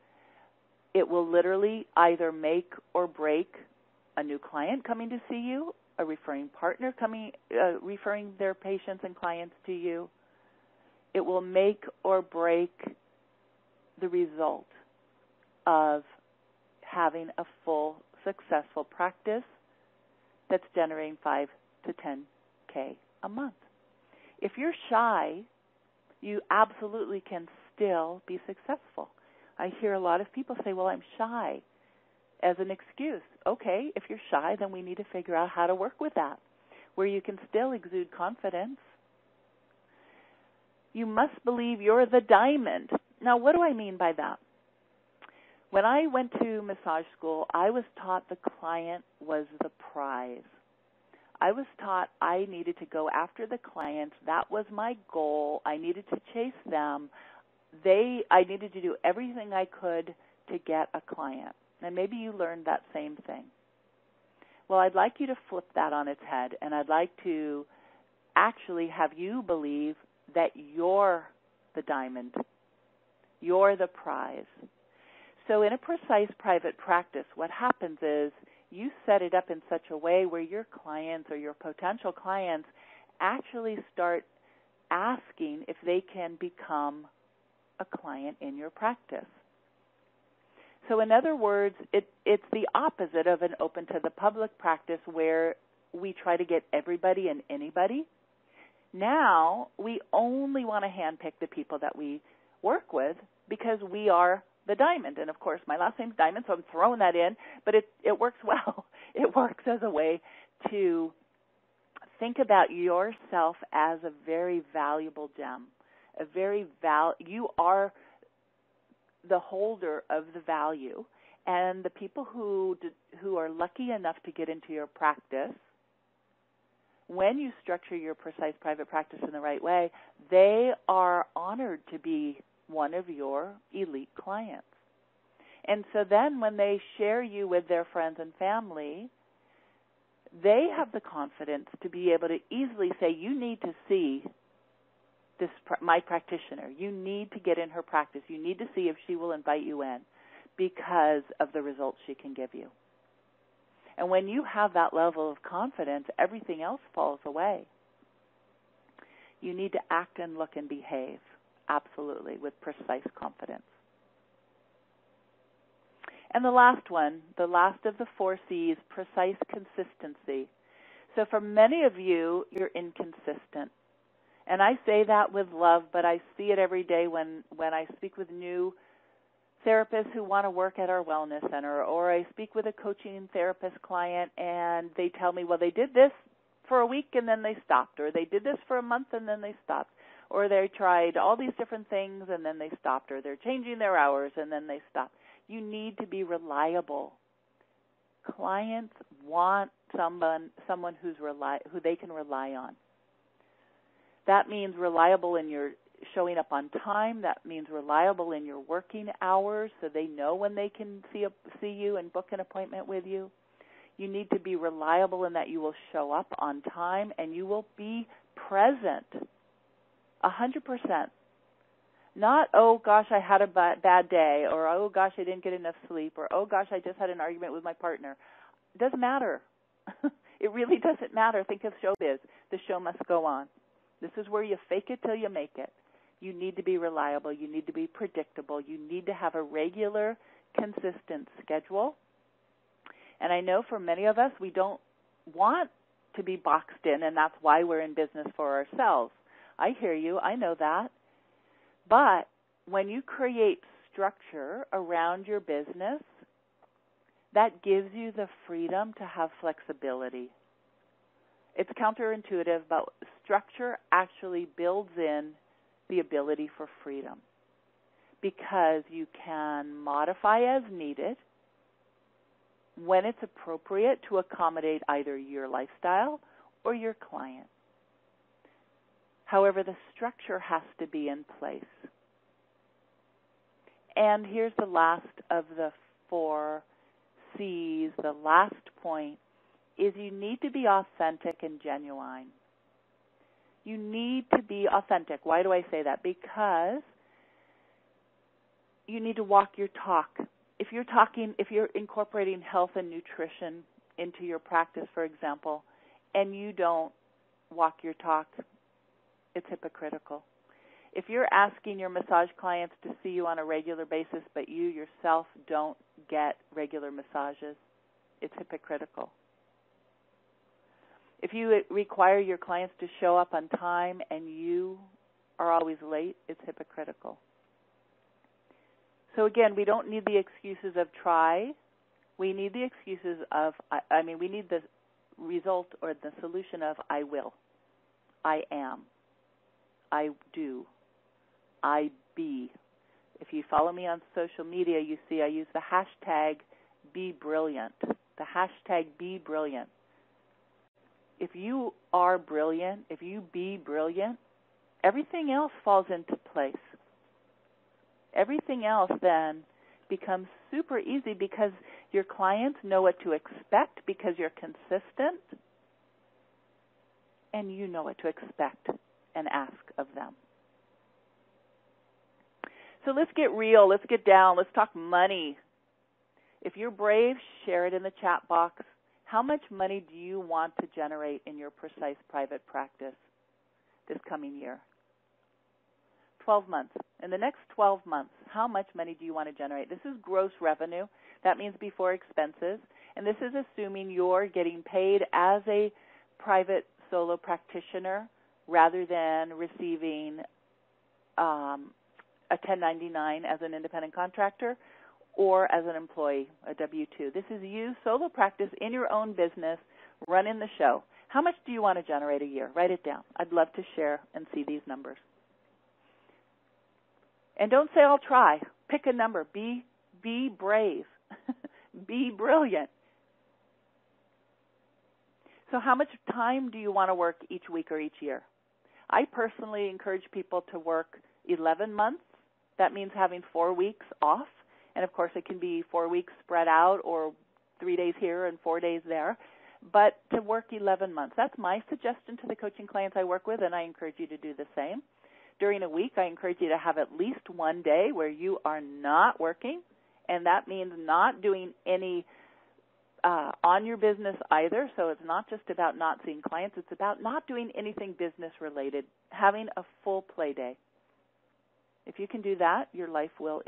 it will literally either make or break a new client coming to see you, a referring partner referring their patients and clients to you. It will make or break the result of having a full, successful practice that's generating 5 to 10K a month. If you're shy, you absolutely can still be successful. I hear a lot of people say, well, I'm shy, as an excuse. Okay, if you're shy, then we need to figure out how to work with that, where you can still exude confidence. You must believe you're the diamond. Now, what do I mean by that? When I went to massage school, I was taught the client was the prize. I was taught I needed to go after the clients. That was my goal. I needed to chase them. I needed to do everything I could to get a client. And maybe you learned that same thing. Well, I'd like you to flip that on its head, and I'd like to actually have you believe that you're the diamond. You're the prize. So in a precise private practice, what happens is you set it up in such a way where your clients or your potential clients actually start asking if they can become a client in your practice. So in other words, it's the opposite of an open to the public practice where we try to get everybody and anybody. Now we only want to handpick the people that we work with because we are the diamond. And of course, my last name's Diamond, so I'm throwing that in, but it works well. It works as a way to think about yourself as a very valuable gem. You are the holder of the value, and the people who are lucky enough to get into your practice, when you structure your precise private practice in the right way, they are honored to be one of your elite clients. And so then when they share you with their friends and family, they have the confidence to be able to easily say, you need to see my practitioner. You need to get in her practice. You need to see if she will invite you in because of the results she can give you. And when you have that level of confidence, everything else falls away. You need to act and look and behave, absolutely, with precise confidence. And the last one, the last of the 4 C's, precise consistency. So for many of you, you're inconsistent. And I say that with love, but I see it every day when I speak with new therapists who want to work at our wellness center, or I speak with a coaching therapist client and they tell me, well, they did this for a week and then they stopped, or they did this for a month and then they stopped, or they tried all these different things and then they stopped, or they're changing their hours and then they stopped. You need to be reliable. Clients want someone who they can rely on. That means reliable in your showing up on time. That means reliable in your working hours so they know when they can see you and book an appointment with you. You need to be reliable in that you will show up on time and you will be present 100%. Not, oh, gosh, I had a bad day, or, oh, gosh, I didn't get enough sleep, or, oh, gosh, I just had an argument with my partner. It doesn't matter. It really doesn't matter. Think of showbiz. The show must go on. This is where you fake it till you make it. You need to be reliable. You need to be predictable. You need to have a regular, consistent schedule. And I know for many of us, we don't want to be boxed in, and that's why we're in business for ourselves. I hear you. I know that. But when you create structure around your business, that gives you the freedom to have flexibility. It's counterintuitive, but structure actually builds in the ability for freedom because you can modify as needed when it's appropriate to accommodate either your lifestyle or your client. However, the structure has to be in place. And here's the last of the 4 C's. The last point is you need to be authentic and genuine. You need to be authentic. Why do I say that? Because you need to walk your talk. If you're incorporating health and nutrition into your practice, for example, and you don't walk your talk, it's hypocritical. If you're asking your massage clients to see you on a regular basis, but you yourself don't get regular massages, it's hypocritical. If you require your clients to show up on time and you are always late, it's hypocritical. So again, we don't need the excuses of try. We need the excuses of, we need the result or the solution of I will, I am, I do, I be. If you follow me on social media, you see I use the hashtag #BeBrilliant. The hashtag #BeBrilliant. If you are brilliant, if you be brilliant, everything else falls into place. Everything else then becomes super easy because your clients know what to expect because you're consistent and you know what to expect and ask of them. So let's get real. Let's get down. Let's talk money. If you're brave, share it in the chat box. How much money do you want to generate in your precise private practice this coming year? 12 months. In the next 12 months, how much money do you want to generate? This is gross revenue. That means before expenses. And this is assuming you're getting paid as a private solo practitioner rather than receiving a 1099 as an independent contractor or as an employee, a W-2. This is you, solo practice in your own business, running the show. How much do you want to generate a year? Write it down. I'd love to share and see these numbers. And don't say I'll try. Pick a number. Be brave. Be brilliant. So how much time do you want to work each week or each year? I personally encourage people to work 11 months. That means having 4 weeks off. And, of course, it can be 4 weeks spread out or 3 days here and 4 days there. But to work 11 months, that's my suggestion to the coaching clients I work with, and I encourage you to do the same. During a week, I encourage you to have at least one day where you are not working, and that means not doing any on your business either. So it's not just about not seeing clients. It's about not doing anything business-related, having a full play day. If you can do that, your life will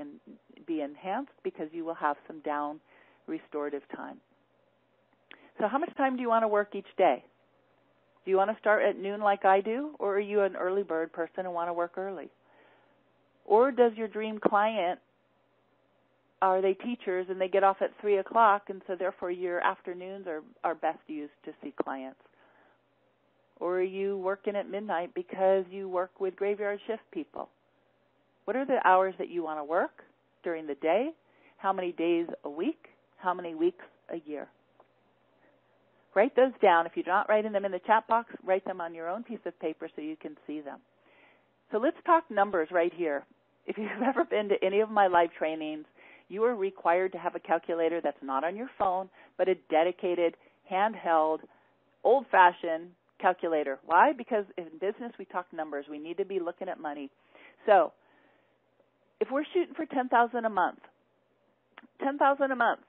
be enhanced because you will have some down restorative time. So how much time do you want to work each day? Do you want to start at noon like I do, or are you an early bird person and want to work early? Or does your dream client, are they teachers and they get off at 3 o'clock, and so therefore your afternoons are best used to see clients? Or are you working at midnight because you work with graveyard shift people? What are the hours that you want to work during the day? How many days a week? How many weeks a year? Write those down. If you're not writing them in the chat box, write them on your own piece of paper so you can see them. So let's talk numbers right here. If you've ever been to any of my live trainings, you are required to have a calculator that's not on your phone, but a dedicated, handheld, old-fashioned calculator. Why? Because in business we talk numbers. We need to be looking at money. So if we're shooting for $10,000 a month, $10,000 a month,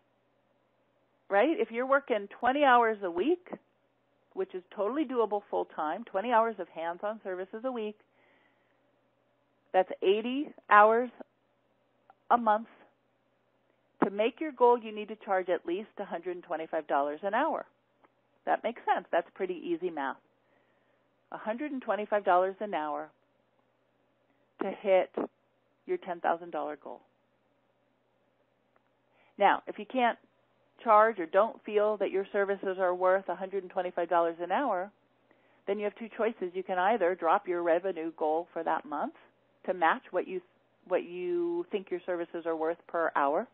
right? If you're working 20 hours a week, which is totally doable full-time, 20 hours of hands-on services a week, that's 80 hours a month. To make your goal, you need to charge at least $125 an hour. That makes sense. That's pretty easy math. $125 an hour to hit your $10,000 goal. Now, if you can't charge or don't feel that your services are worth $125 an hour, then you have two choices. You can either drop your revenue goal for that month to match what you think your services are worth per hour,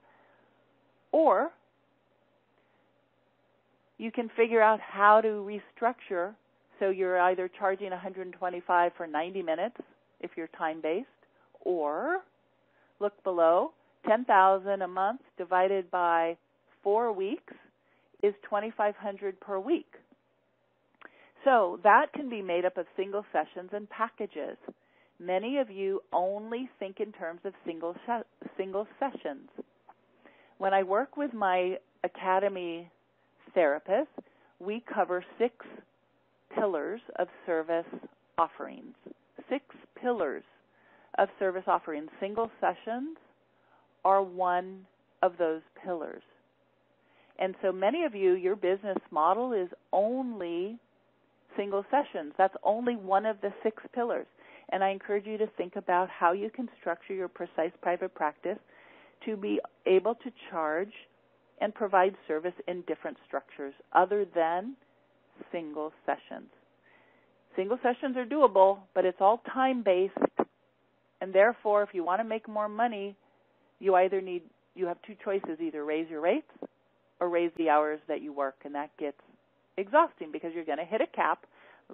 or you can figure out how to restructure so you're either charging $125 for 90 minutes if you're time-based, or look below, $10,000 a month divided by 4 weeks is $2,500 per week. So that can be made up of single sessions and packages. Many of you only think in terms of single sessions. When I work with my academy therapists, we cover 6 pillars of service offerings. 6 pillars of service offerings. Single sessions are one of those pillars. And so many of you, your business model is only single sessions. That's only one of the 6 pillars. And I encourage you to think about how you can structure your precise private practice to be able to charge and provide service in different structures other than single sessions. Single sessions are doable, but it's all time-based, and therefore, if you want to make more money, you have 2 choices, either raise your rates or raise the hours that you work, and that gets exhausting because you're going to hit a cap,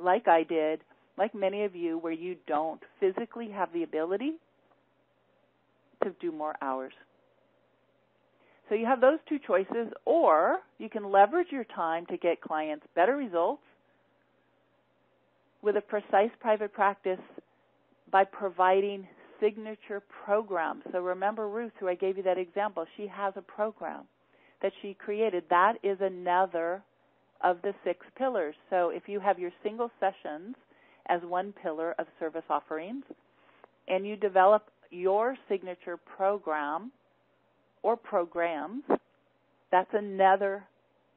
like I did, like many of you, where you don't physically have the ability to do more hours. So you have those 2 choices, or you can leverage your time to get clients better results with a precise private practice by providing signature programs. So remember Ruth, who I gave you that example, she has a program that she created. That is another of the 6 pillars. So if you have your single sessions as one pillar of service offerings, and you develop your signature program or programs, that's another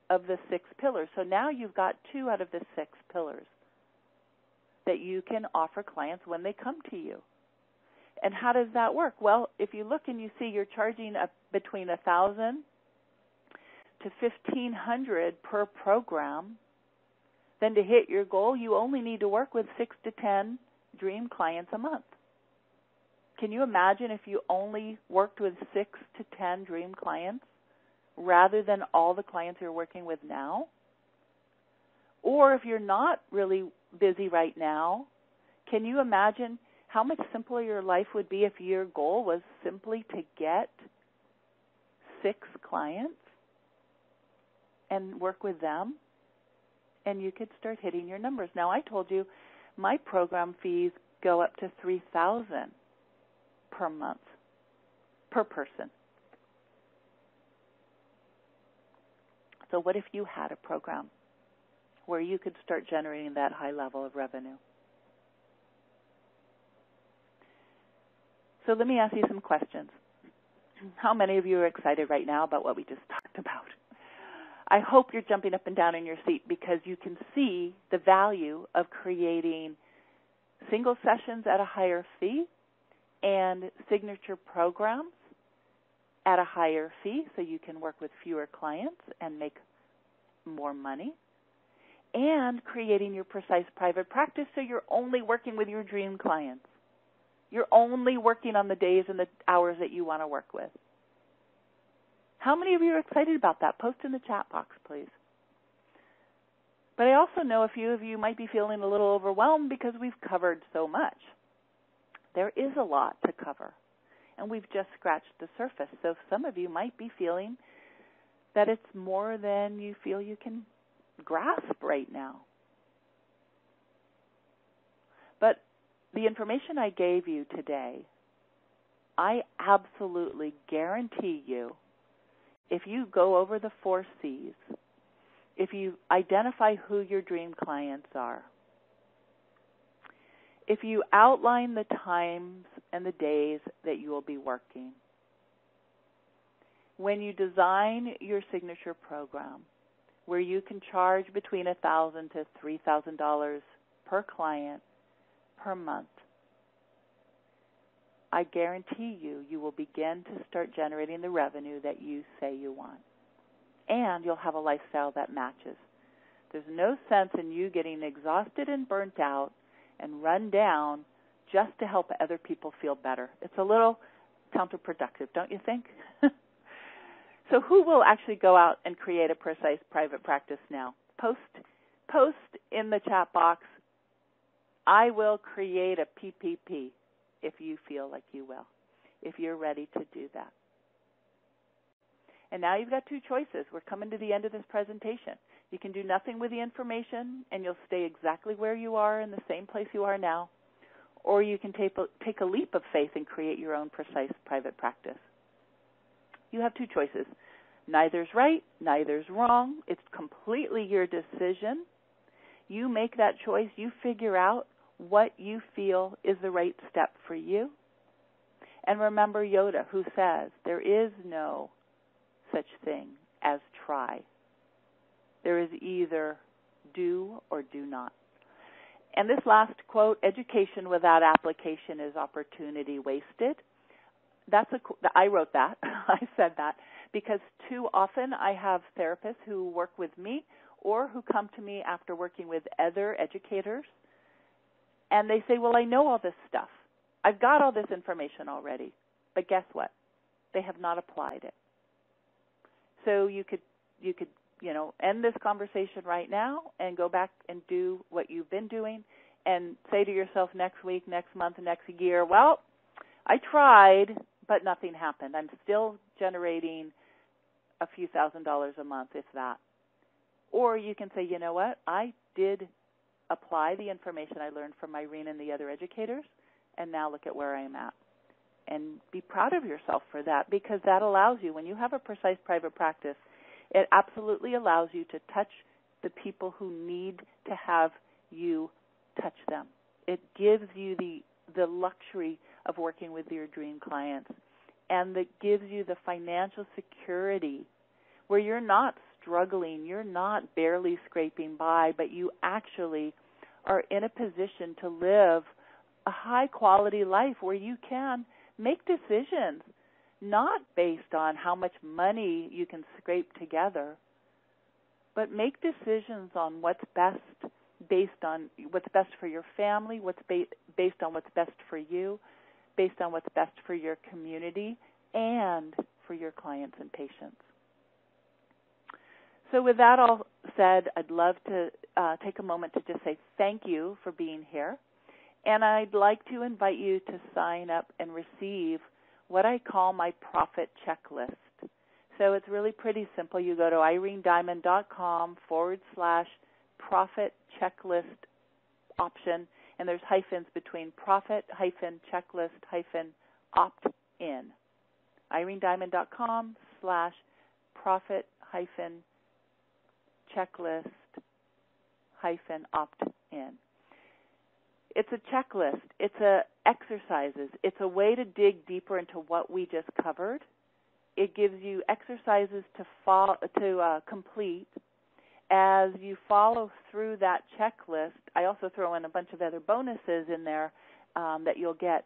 of the 6 pillars. So now you've got 2 out of the 6 pillars that you can offer clients when they come to you. And how does that work? Well, if you look and you see you're charging between $1,000 to $1,500 per program, then to hit your goal, you only need to work with 6 to 10 dream clients a month. Can you imagine if you only worked with 6 to 10 dream clients rather than all the clients you're working with now? Or if you're not really busy right now, can you imagine how much simpler your life would be if your goal was simply to get 6 clients and work with them, and you could start hitting your numbers? Now, I told you my program fees go up to $3,000 per month, per person. So what if you had a program where you could start generating that high level of revenue? So let me ask you some questions. How many of you are excited right now about what we just talked about? I hope you're jumping up and down in your seat because you can see the value of creating single sessions at a higher fee and signature programs at a higher fee so you can work with fewer clients and make more money, and creating your precise private practice so you're only working with your dream clients. You're only working on the days and the hours that you want to work with. How many of you are excited about that? Post in the chat box, please. But I also know a few of you might be feeling a little overwhelmed because we've covered so much. There is a lot to cover, and we've just scratched the surface. So some of you might be feeling that it's more than you feel you can grasp right now. But the information I gave you today, I absolutely guarantee you, if you go over the 4 C's, if you identify who your dream clients are, if you outline the times and the days that you will be working, when you design your signature program, where you can charge between $1,000 to $3,000 per client per month, I guarantee you will begin to start generating the revenue that you say you want. And you'll have a lifestyle that matches. There's no sense in you getting exhausted and burnt out and run down just to help other people feel better. It's a little counterproductive, don't you think? So who will actually go out and create a precise private practice now? Post in the chat box, I will create a PPP, if you feel like you will, if you're ready to do that. And now you've got 2 choices. We're coming to the end of this presentation. You can do nothing with the information, and you'll stay exactly where you are in the same place you are now, or you can take a leap of faith and create your own precise private practice. You have 2 choices. Neither's right, neither's wrong. It's completely your decision. You make that choice. You figure out what you feel is the right step for you. And remember Yoda, who says there is no such thing as try. There is either do or do not. And this last quote, education without application is opportunity wasted. I wrote that. I said that because too often I have therapists who work with me or who come to me after working with other educators, and they say, well, I know all this stuff. I've got all this information already. But guess what? They have not applied it. So you could end this conversation right now and go back and do what you've been doing and say to yourself next week, next month, next year, well, I tried, but nothing happened. I'm still generating a few $1,000s a month, if that. Or you can say, you know what, I did apply the information I learned from Irene and the other educators, and now look at where I am at. And be proud of yourself for that, because that allows you, when you have a precise private practice, it absolutely allows you to touch the people who need to have you touch them. It gives you the luxury of working with your dream clients, and it gives you the financial security where you're not struggling, you're not barely scraping by, but you actually are in a position to live a high-quality life where you can make decisions not based on how much money you can scrape together, but make decisions on what's best based on what's best for your family, what's based on what's best for you, based on what's best for your community and for your clients and patients. So with that all said, I'd love to take a moment to just say thank you for being here. And I'd like to invite you to sign up and receive what I call my profit checklist. So it's really pretty simple. You go to irenediamond.com/profit checklist option, and there's hyphens between profit-checklist-opt-in. irenediamond.com/profit-checklist-opt-in. It's a checklist. It's exercises. It's a way to dig deeper into what we just covered. It gives you exercises to complete. As you follow through that checklist, I also throw in a bunch of other bonuses in there that you'll get.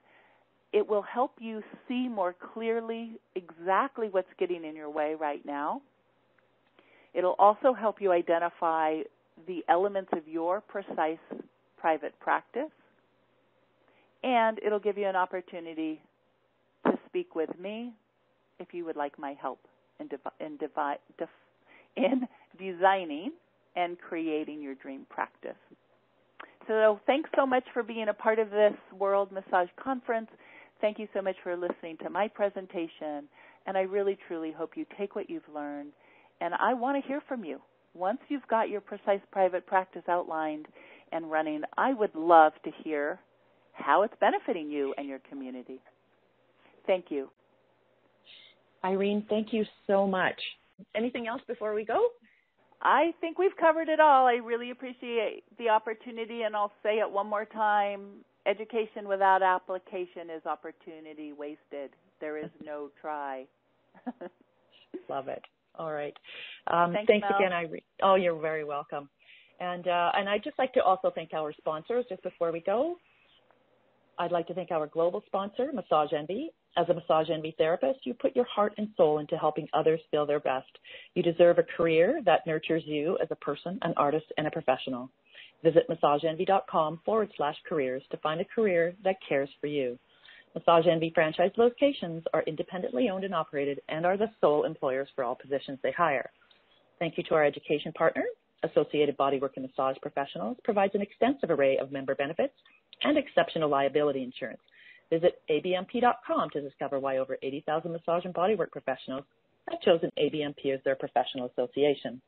It will help you see more clearly exactly what's getting in your way right now. It'll also help you identify the elements of your precise private practice, and it'll give you an opportunity to speak with me if you would like my help in designing and creating your dream practice. So thanks so much for being a part of this World Massage Conference. Thank you so much for listening to my presentation. And I really, truly hope you take what you've learned. And I want to hear from you. Once you've got your precise private practice outlined and running, I would love to hear how it's benefiting you and your community. Thank you. Irene, thank you so much. Anything else before we go? I think we've covered it all. I really appreciate the opportunity, and I'll say it one more time. Education without application is opportunity wasted. There is no try. Love it. All right. Thanks again, Irene. Oh, you're very welcome. And I'd just like to also thank our sponsors just before we go. I'd like to thank our global sponsor, Massage Envy. As a Massage Envy therapist, you put your heart and soul into helping others feel their best. You deserve a career that nurtures you as a person, an artist, and a professional. Visit massageenvy.com/careers to find a career that cares for you. Massage Envy franchise locations are independently owned and operated and are the sole employers for all positions they hire. Thank you to our education partner. Associated Bodywork and Massage Professionals provides an extensive array of member benefits and exceptional liability insurance. Visit abmp.com to discover why over 80,000 massage and bodywork professionals have chosen ABMP as their professional association.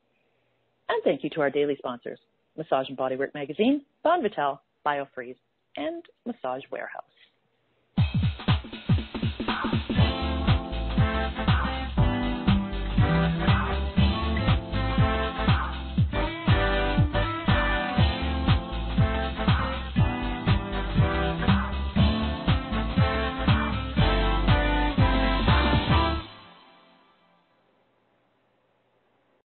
And thank you to our daily sponsors, Massage and Bodywork Magazine, Bon Vital, BioFreeze, and Massage Warehouse.